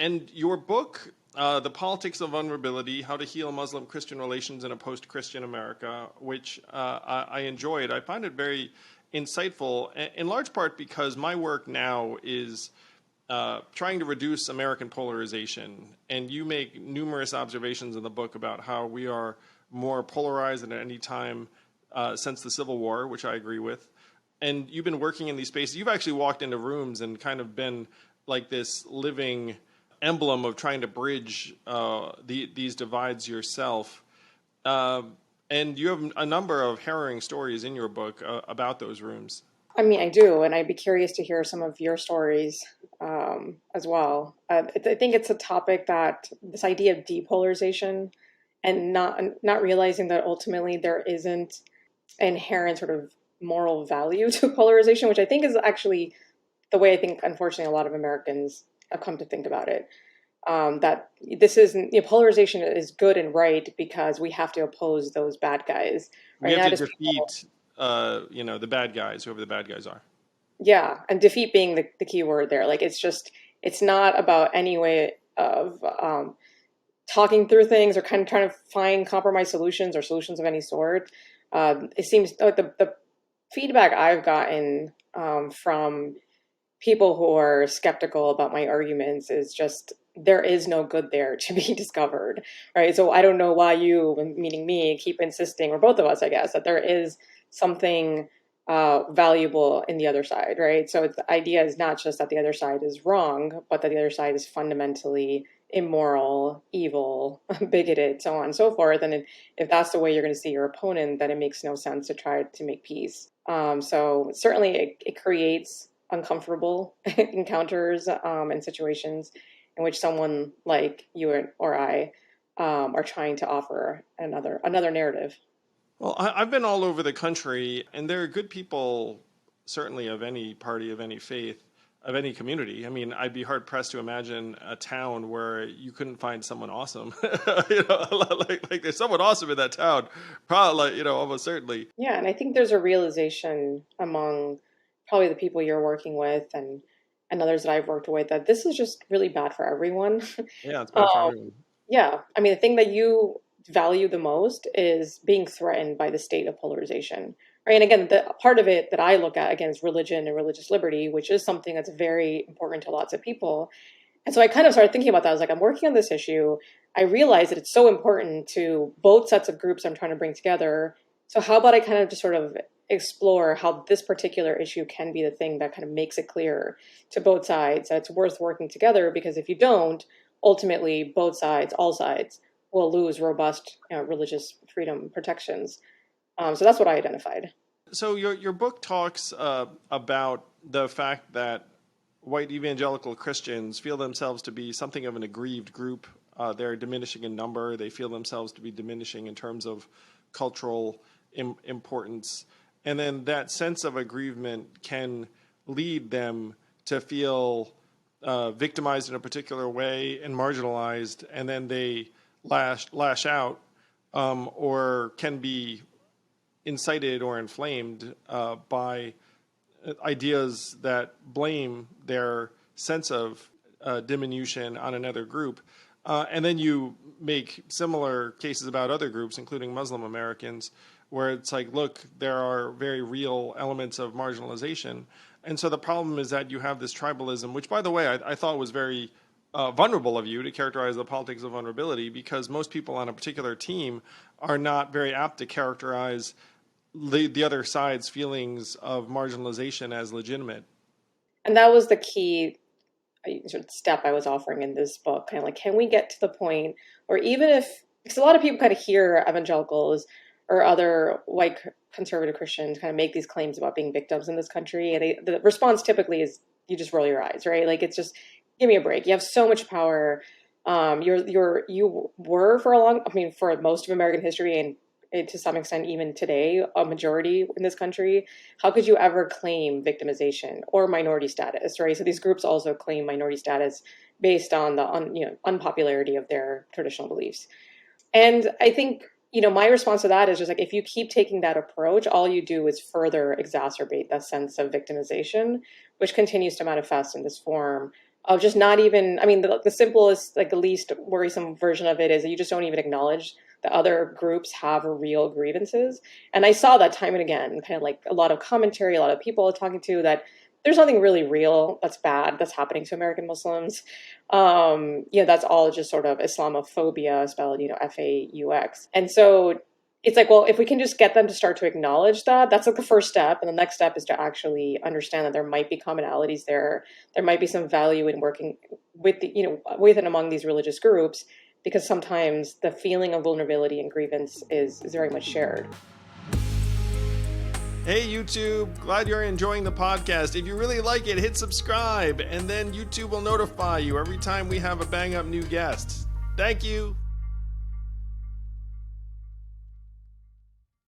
And your book, The Politics of Vulnerability, How to Heal Muslim-Christian Relations in a Post-Christian America, which I enjoyed. I find it very insightful, in large part because my work now is trying to reduce American polarization. And you make numerous observations in the book about how we are more polarized than at any time since the Civil War, which I agree with. And you've been working in these spaces. You've actually walked into rooms and kind of been like this living emblem of trying to bridge these divides yourself. And you have a number of harrowing stories in your book about those rooms. I mean, I do, and I'd be curious to hear some of your stories as well. I think it's a topic that this idea of depolarization and not realizing that ultimately there isn't inherent sort of moral value to polarization, which I think is actually the way I think, unfortunately, a lot of Americans have come to think about it. That this isn't, polarization is good and right because we have to oppose those bad guys. We Right? have Not to as defeat, the bad guys, whoever the bad guys are. Yeah, and defeat being the key word there. Like it's not about any way of talking through things or kind of trying to find compromise solutions or solutions of any sort. It seems the feedback I've gotten from people who are skeptical about my arguments is just there is no good there to be discovered, right? So I don't know why you, meaning me, keep insisting, or both of us, I guess, that there is something valuable in the other side, right? So the idea is not just that the other side is wrong, but that the other side is fundamentally immoral, evil, bigoted, so on and so forth. And if that's the way you're going to see your opponent, then it makes no sense to try to make peace. So certainly it creates uncomfortable encounters and situations in which someone like you or I are trying to offer another narrative. Well, I've been all over the country, and there are good people, certainly of any party, of any faith, of any community. I mean, I'd be hard pressed to imagine a town where you couldn't find someone awesome. Like there's someone awesome in that town, probably, almost certainly. Yeah, and I think there's a realization among probably the people you're working with and others that I've worked with that this is just really bad for everyone. Yeah, it's bad for um, everyone. yeah, I mean, the thing that you value the most is being threatened by the state of polarization, right? And again, the part of it that I look at again is religion and religious liberty, which is something that's very important to lots of people. And so I kind of started thinking about that. I was like, I'm working on this issue. I realized that it's so important to both sets of groups I'm trying to bring together. So how about I kind of just sort of explore how this particular issue can be the thing that kind of makes it clear to both sides that it's worth working together, because if you don't, ultimately both sides, all sides, will lose robust religious freedom protections. So that's what I identified. So your book talks about the fact that white evangelical Christians feel themselves to be something of an aggrieved group. They're diminishing in number. They feel themselves to be diminishing in terms of cultural importance. And then that sense of aggrievement can lead them to feel victimized in a particular way and marginalized, and then they lash out or can be incited or inflamed by ideas that blame their sense of diminution on another group. And then you make similar cases about other groups, including Muslim Americans, where it's like, look, there are very real elements of marginalization. And so the problem is that you have this tribalism, which, by the way, I thought was very vulnerable of you to characterize the politics of vulnerability, because most people on a particular team are not very apt to characterize the other side's feelings of marginalization as legitimate. And that was the key sort of step I was offering in this book. Kind of like, can we get to the point where even if, because a lot of people kind of hear evangelicals or other white conservative Christians kind of make these claims about being victims in this country, and the response typically is you just roll your eyes, right? Like, it's just, give me a break. You have so much power. You were for a long, I mean, for most of American history and to some extent even today, a majority in this country. How could you ever claim victimization or minority status, right? So these groups also claim minority status based on the unpopularity of their traditional beliefs. And I think, my response to that is just like, if you keep taking that approach, all you do is further exacerbate that sense of victimization, which continues to manifest in this form of just not even, I mean, the simplest, like the least worrisome version of it is that you just don't even acknowledge that other groups have real grievances. And I saw that time and again, kind of like a lot of commentary, a lot of people talking to that there's nothing really real that's bad that's happening to American Muslims. That's all just sort of Islamophobia, spelled, FAUX. And so it's like, well, if we can just get them to start to acknowledge that, that's like the first step. And the next step is to actually understand that there might be commonalities there. There might be some value in working with with and among these religious groups, because sometimes the feeling of vulnerability and grievance is very much shared. Hey YouTube, glad you're enjoying the podcast. If you really like it, hit subscribe, and then YouTube will notify you every time we have a bang up new guest. Thank you.